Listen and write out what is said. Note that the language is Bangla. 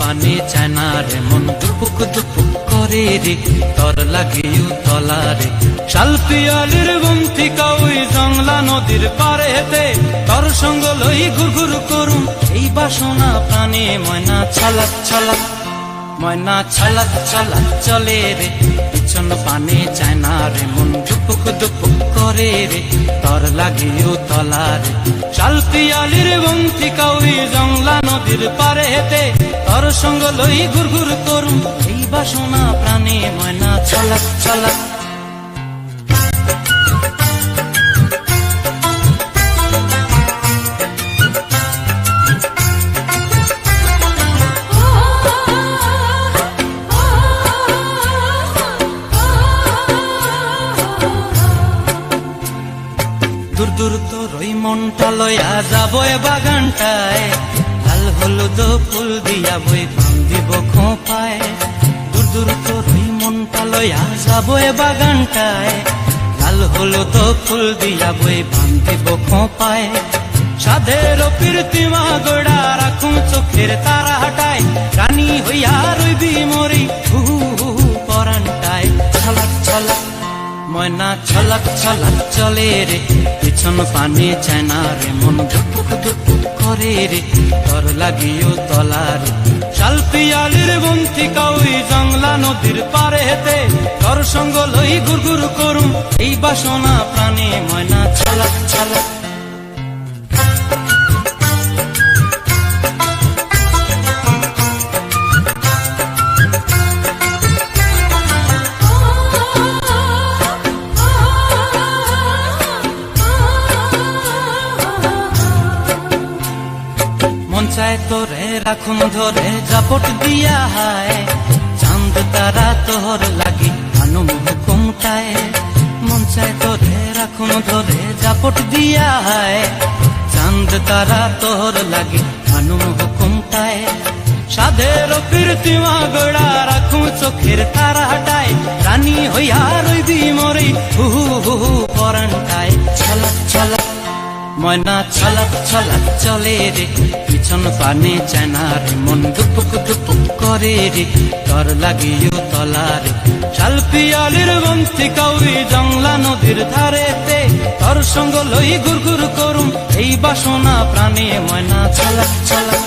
পানি চায় না রে মন দুপুক দুপুক করে রে তর লাগিও তলারে শাল পিয়ালির বন্থিকা ওই জংলা নদীর পারে হেতে তর সঙ্গ লই ঘুরঘুর করুম এই বাসনা প্রাণে ময়না ছলাক ছলাক ময়না ছলাক ছলাক চলে রে পিছন পানে চায় না রে মন দুপুক দুপুক করে রে তর লাগিও তলারে শাল পিয়ালির বন্থিকা ওই জংলা নদীর পারে হেতে তর সঙ্গ লই ঘুরঘুর করুম এই বাসনা প্রাণে ময়না ছলাক ছলাক দূর দূর তোর ওই মনটা লয়া যাবো এ বাগানটায় লাল হলুদ ফুল দিয়া বই বান্ধিব খোঁপায় দূর দূর তোর ওই মনটা লয়া যাবো এ বাগানটায় লাল হলুদ ফুল দিয়া বই বান্ধিব খোঁপায় সাধের প্রীতিমা গোড়া রাখুম চোখের তারা হাটায় রানী হইয়া রইবি মরি হু হু পরানটায় ছলাক ছলাক ময়না ছলাক ছলাক চলে রে পিছন পানে চায় না রে মন দুপুক দুপুক করে রে তর লাগিও তলারে শাল পিয়ালির বন্থিকা ওই জংলা নদীর পারে হেতে তর সঙ্গ লই ঘুরঘুর করুম এই বাসনা প্রাণে ময়না ছলাক ছলাক মন চায় তোরে রাখুন ধরে জাপট দিয়া হায় চাঁদ তারা তোর লাগি আনুম হুকুমটায় মন চায় তোরে রাখুন ধরে জাপট দিয়া হায় চাঁদ তারা তোর লাগি আনুম হুকুমটায় সাধের প্রীতিমা গোড়া রাখুম চোখের তারা হাটায় রানী হইয়া রইবি মরি হু হু হু পরানটায় ছলাক ছলাক ময়না ছলাক ছলাক চলে রে পিছন পানে চায় না রে মন দুপুক দুপুক করে রে তর লাগিও তলারে শাল পিয়ালির বন্থিকা ওই জংলা নদীর ধারেতে তর সঙ্গ লই ঘুরঘুর করুম এই বাসনা প্রাণে ময়না ছলাক ছলাক